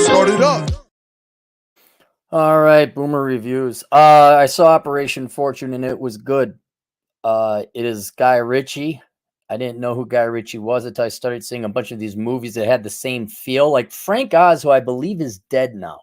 Start it up. All right, Boomer reviews. I saw Operation Fortune and it was good. It is Guy Ritchie. I didn't know who Guy Ritchie was until I started seeing a bunch of these movies that had the same feel. Like Frank Oz, who I believe is dead now.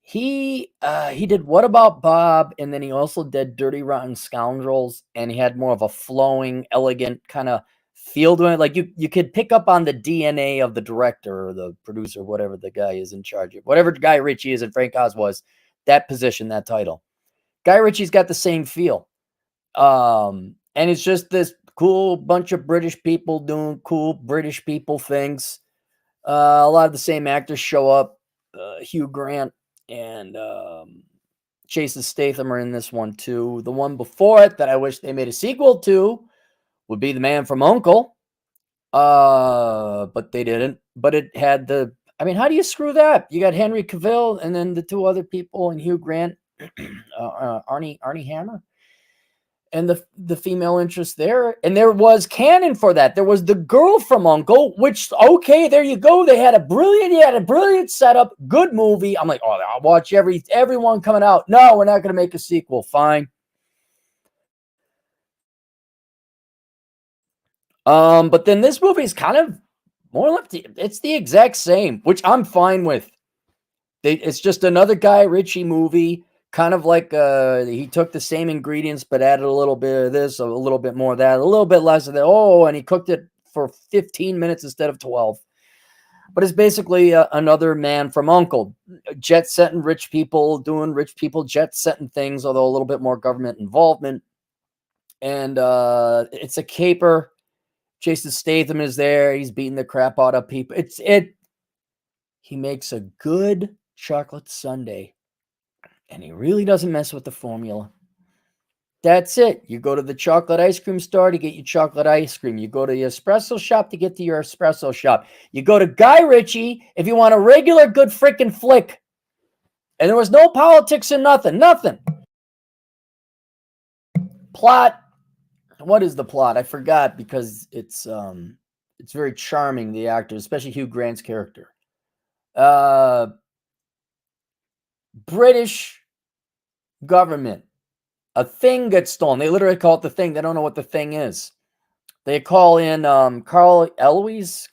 He did What About Bob, and then he also did Dirty Rotten Scoundrels, and he had more of a flowing, elegant kind of feel to it. Like you could pick up on the DNA of the director or the producer, whatever the guy is in charge of, whatever Guy Ritchie is and Frank Oz was, that position, that title. Guy Ritchie's got the same feel. And it's just this cool bunch of British people doing cool British people things. A lot of the same actors show up. Hugh Grant and Jason Statham are in this one too. The one before it that I wish they made a sequel to would be The Man from U.N.C.L.E. But they didn't. But it had I mean, how do you screw that? You got Henry Cavill and then the two other people and Hugh Grant, Arnie Hammer, and the female interest there. And there was canon for that. There was the girl from U.N.C.L.E., which, okay, there you go. He had a brilliant setup, good movie. I'm like, oh, I'll watch everyone coming out. No, we're not going to make a sequel. Fine. But then this movie is kind of more or less, it's the exact same, which I'm fine with. It's just another Guy Ritchie movie, kind of like he took the same ingredients but added a little bit of this, a little bit more of that, a little bit less of that. Oh, and he cooked it for 15 minutes instead of 12. But it's basically another Man from U.N.C.L.E., jet setting rich people, doing rich people jet setting things, although a little bit more government involvement. And it's a caper. Jason Statham is there. He's beating the crap out of people. He makes a good chocolate sundae, and he really doesn't mess with the formula. That's it. You go to the chocolate ice cream store to get your chocolate ice cream. You go to the espresso shop to get to your espresso shop. You go to Guy Ritchie if you want a regular good freaking flick. And there was no politics and nothing. Plot. What is the plot? I forgot because it's very charming, the actors, especially Hugh Grant's character. British government. A thing gets stolen. They literally call it the thing. They don't know what the thing is. They call in Cary Elwes,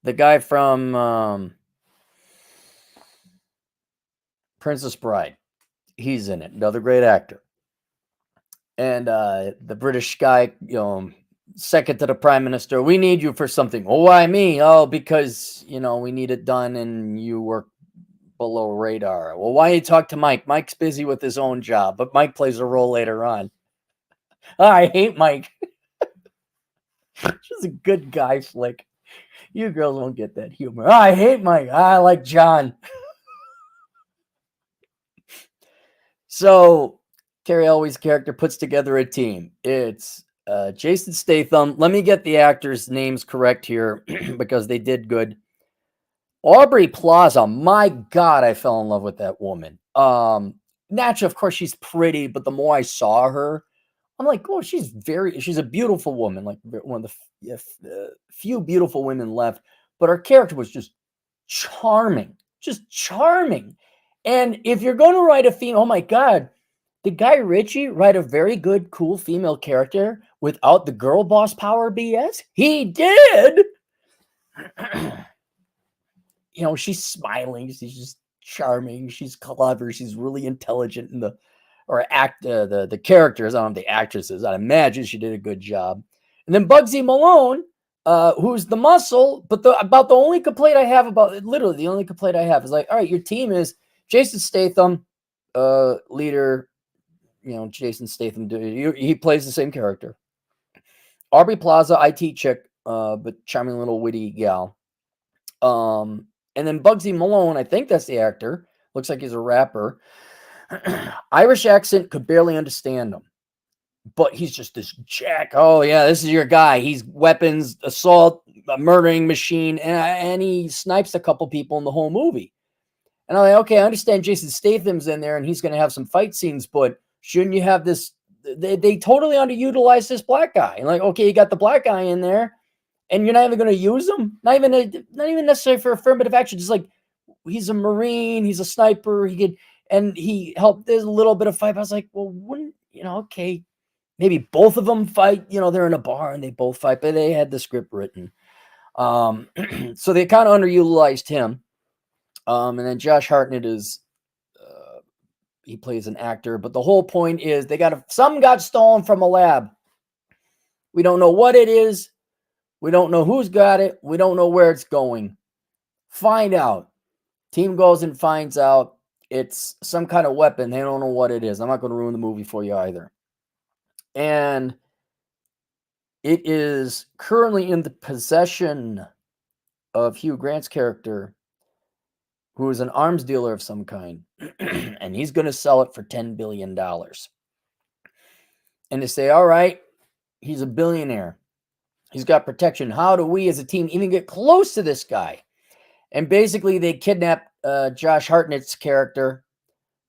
the guy from Princess Bride. He's in it. Another great actor. And the British guy, second to the prime minister, we need you for something. Oh, why me? Oh, because, we need it done and you work below radar. Well, why don't you talk to Mike? Mike's busy with his own job, but Mike plays a role later on. I hate Mike. Just a good guy flick. You girls won't get that humor. I hate Mike. I like John. So Cary Elwes' character puts together a team. It's Jason Statham. Let me get the actors' names correct here because they did good. Aubrey Plaza. My God, I fell in love with that woman. Naturally, of course, she's pretty, but the more I saw her, I'm like, oh, she's a beautiful woman, like one of the few beautiful women left. But her character was just charming. And if you're going to write a female, oh my God, did Guy Ritchie write a very good, cool female character without the girl boss power BS? He did. She's smiling. She's just charming. She's clever. She's really intelligent in the characters. I don't know the actresses. I imagine she did a good job. And then Bugsy Malone, who's the muscle, but the only complaint I have about it, literally the only complaint I have is like, all right, your team is Jason Statham, leader. Jason Statham, he plays the same character. Aubrey Plaza, IT chick, but charming little witty gal. And then Bugsy Malone, I think that's the actor. Looks like he's a rapper. Irish accent, could barely understand him. But he's just this jack. Oh, yeah, this is your guy. He's weapons, assault, a murdering machine, and he snipes a couple people in the whole movie. And I'm like, okay, I understand Jason Statham's in there and he's going to have some fight scenes, but shouldn't you have this they totally underutilized this black guy. And like, okay, you got the black guy in there, and you're not even going to use him. Not even necessarily for affirmative action. Just like he's a Marine, he's a sniper. He helped. There's a little bit of fight. I was like, well, wouldn't okay, maybe both of them fight. They're in a bar and they both fight, but they had the script written. So they kind of underutilized him. And then Josh Hartnett is. He plays an actor, but the whole point is some got stolen from a lab. We don't know what it is. We don't know who's got it. We don't know where it's going. Find out. Team goes and finds out it's some kind of weapon. They don't know what it is. I'm not going to ruin the movie for you either. And it is currently in the possession of Hugh Grant's character, who is an arms dealer of some kind, and he's going to sell it for $10 billion. And they say, all right, he's a billionaire. He's got protection. How do we as a team even get close to this guy? And basically they kidnap Josh Hartnett's character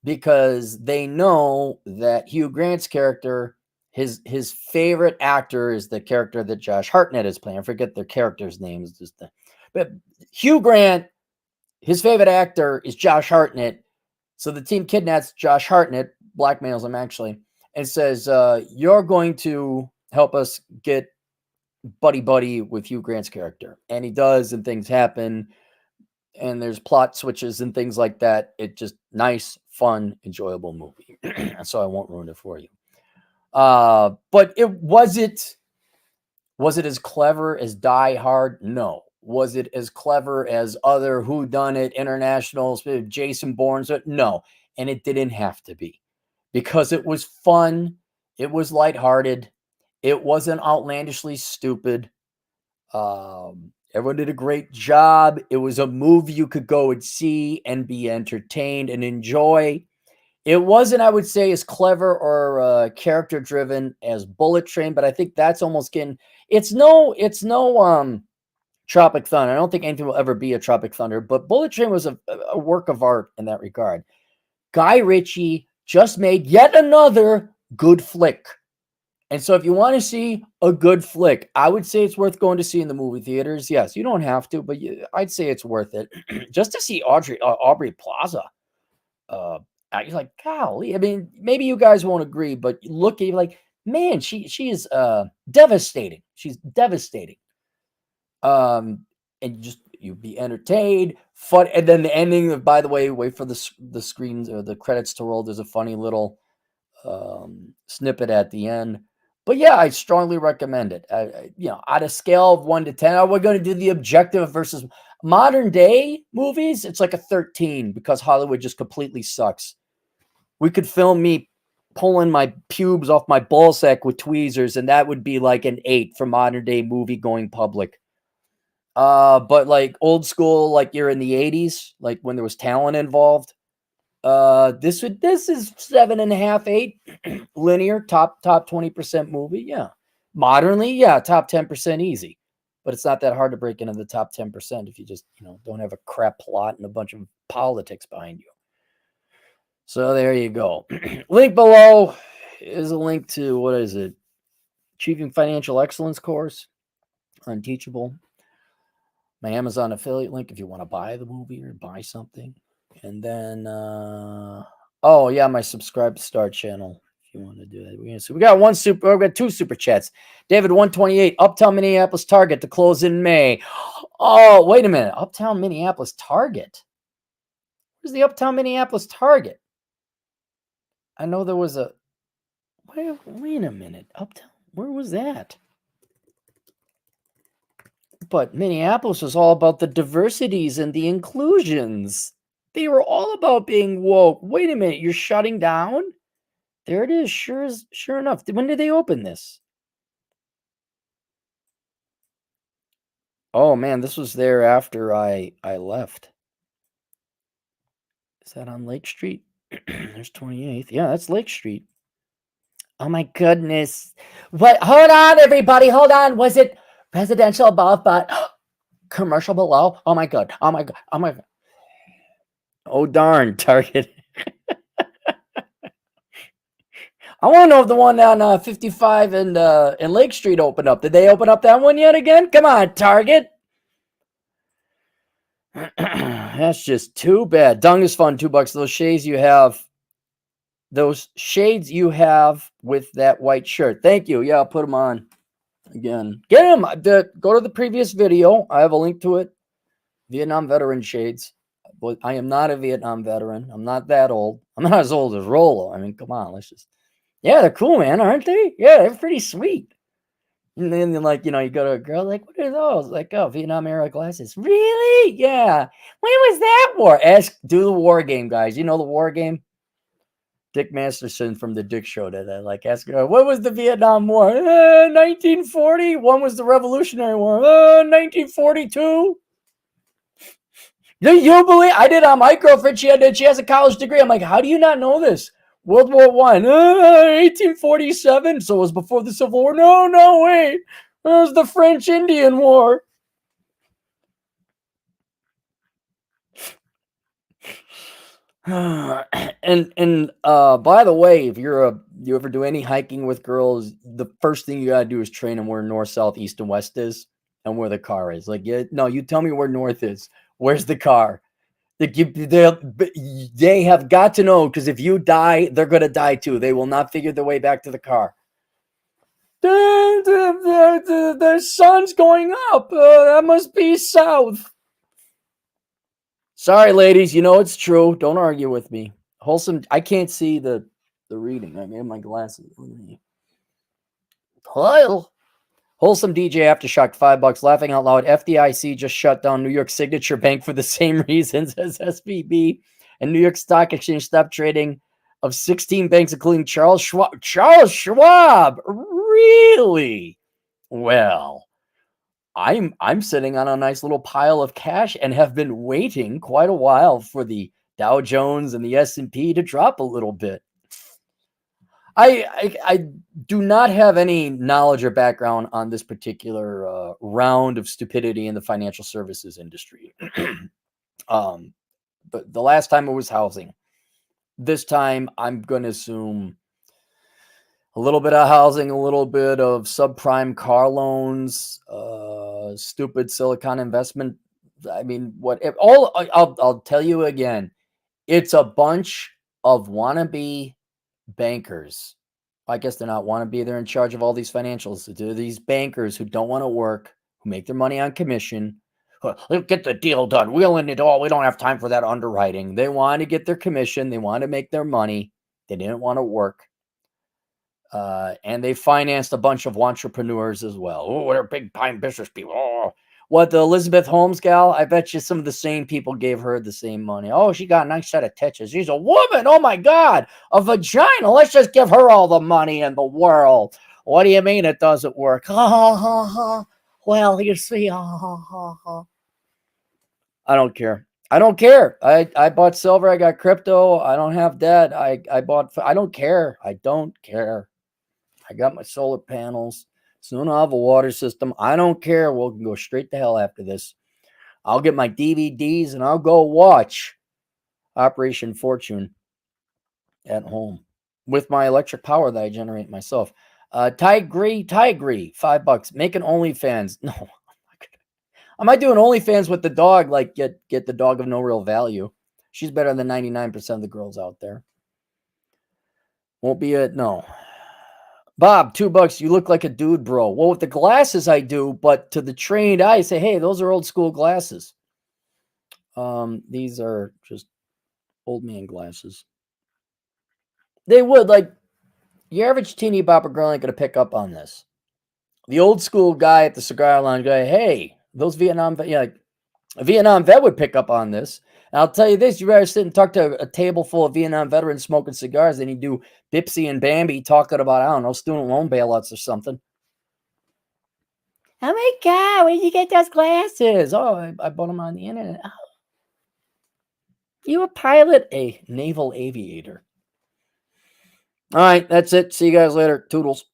because they know that Hugh Grant's character, his favorite actor is the character that Josh Hartnett is playing. I forget their character's names. But Hugh Grant, his favorite actor is Josh Hartnett. So the team kidnaps Josh Hartnett, blackmails him actually, and says, you're going to help us get buddy with Hugh Grant's character. And he does, and things happen, and there's plot switches and things like that. It's just nice, fun, enjoyable movie. So I won't ruin it for you. But was it as clever as Die Hard? No. Was it as clever as other whodunit internationals, Jason Bourne? No. And it didn't have to be, because it was fun. It was lighthearted. It wasn't outlandishly stupid. Everyone did a great job. It was a movie you could go and see and be entertained and enjoy. It wasn't, I would say, as clever or character driven as Bullet Train, but I think that's almost getting. It's no Tropic Thunder. I don't think anything will ever be a Tropic Thunder, but Bullet Train was a work of art in that regard. Guy Ritchie just made yet another good flick. And so if you want to see a good flick, I would say it's worth going to see in the movie theaters. Yes, you don't have to, but I'd say it's worth it. Just to see Aubrey Plaza. You're like, golly. I mean, maybe you guys won't agree, but look at you like, man, she is devastating. She's devastating. And you'd be entertained, fun, and then the ending. By the way, wait for the screens or the credits to roll. There's a funny little snippet at the end. But yeah, I strongly recommend it. At a scale of 1 to 10, we're going to do the objective versus modern day movies. It's like a 13 because Hollywood just completely sucks. We could film me pulling my pubes off my ballsack with tweezers, and that would be like an 8 for modern day movie going public. But like old school, like you're in the 80s, like when there was talent involved. This is 7.5, 8 linear, top 20% movie. Yeah. Modernly, yeah, top 10% easy. But it's not that hard to break into the top 10% if you just, don't have a crap plot and a bunch of politics behind you. So there you go. Link below is a link to, what is it? Achieving Financial Excellence course on Teachable. My Amazon affiliate link if you want to buy the movie or buy something. And then, my subscribe to Star channel if you want to do that. So we got 2 super chats. David 128, Uptown Minneapolis Target to close in May. Oh, wait a minute. Uptown Minneapolis Target? Where's the Uptown Minneapolis Target? I know there was a. Wait a minute. Uptown, where was that? But Minneapolis was all about the diversities and the inclusions. They were all about being woke. Wait a minute, you're shutting down? There it is. Sure enough. When did they open this? Oh man, this was there after I left. Is that on Lake Street? There's 28th. Yeah, that's Lake Street. Oh my goodness. What? Hold on, everybody. Hold on. Was it residential above, but commercial below? Oh my God. Oh my God. Oh my God. Oh darn, Target. I want to know if the one on 55 and Lake Street opened up. Did they open up that one yet again? Come on, Target. That's just too bad. Dung is fun. $2. Those shades you have with that white shirt. Thank you. Yeah, I'll put them on again. Get them. Go to the previous video. I have a link to it. Vietnam veteran shades. But I am not a Vietnam veteran. I'm not that old. I'm not as old as Rolo. I mean, come on. Yeah, they're cool, man, aren't they? Yeah, they're pretty sweet. And then, like, you go to a girl, like, what are those? Like, oh, Vietnam era glasses. Really? Yeah. When was that war? Do the war game, guys. You know the war game? Dick Masterson from the Dick Show did that. Like, ask her, what was the Vietnam War? 1940. One was the Revolutionary War. 1942. Do you believe? I did on my girlfriend. She has a college degree. I'm like, how do you not know this? World War I, 1847. So it was before the Civil War. No, wait. It was the French Indian War. And by the way, if you ever do any hiking with girls, the first thing you gotta do is train them where north, south, east, and west is, and where the car is. Like, you tell me where north is. Where's the car? They have got to know, because if you die, they're gonna die too. They will not figure their way back to the car. The sun's going up. That must be south. Sorry, ladies. It's true. Don't argue with me. Wholesome. I can't see the reading. I have my glasses. Hello. Wholesome DJ Aftershock, $5. Laughing out loud. FDIC just shut down New York Signature Bank for the same reasons as SVB, and New York Stock Exchange stopped trading of 16 banks, including Charles Schwab. Charles Schwab. Really? Well, I'm sitting on a nice little pile of cash and have been waiting quite a while for the Dow Jones and the S&P to drop a little bit. I do not have any knowledge or background on this particular round of stupidity in the financial services industry. But the last time it was housing. This time I'm going to assume a little bit of housing, a little bit of subprime car loans, stupid silicon investment. I mean, I'll tell you again, it's a bunch of wannabe bankers. I guess they're not wannabe. They're in charge of all these financials. They're these bankers who don't want to work, who make their money on commission. Let's get the deal done. We'll end it all. We don't have time for that underwriting. They want to get their commission. They want to make their money. They didn't want to work. And they financed a bunch of entrepreneurs as well. Oh, they're big time business people. Oh, what, the Elizabeth Holmes gal? I bet you some of the same people gave her the same money. Oh, she got a nice set of titches. She's a woman. Oh my God, a vagina. Let's just give her all the money in the world. What do you mean it doesn't work? Well, you see, I don't care. I don't care. I bought silver. I got crypto. I don't have debt. I don't care. I don't care. I got my solar panels. Soon I'll have a water system. I don't care. We'll go straight to hell after this. I'll get my DVDs and I'll go watch Operation Fortune at home with my electric power that I generate myself. Tigree, $5. Make an OnlyFans. No, I might do an OnlyFans with the dog, like get the dog of no real value. She's better than 99% of the girls out there. Won't be no. Bob, $2. You look like a dude, bro. Well, with the glasses I do, but to the trained eye, I say, hey, those are old school glasses. These are just old man glasses. They would, like, your average teeny bopper girl ain't gonna pick up on this. The old school guy at the cigar lounge guy, hey, those Vietnam, like a Vietnam vet would pick up on this. And I'll tell you this, you better sit and talk to a table full of Vietnam veterans smoking cigars than you do Bipsy and Bambi talking about, I don't know, student loan bailouts or something. Oh my God, where'd you get those glasses? Oh, I bought them on the internet. Oh. You a pilot, a naval aviator. All right, that's it. See you guys later. Toodles.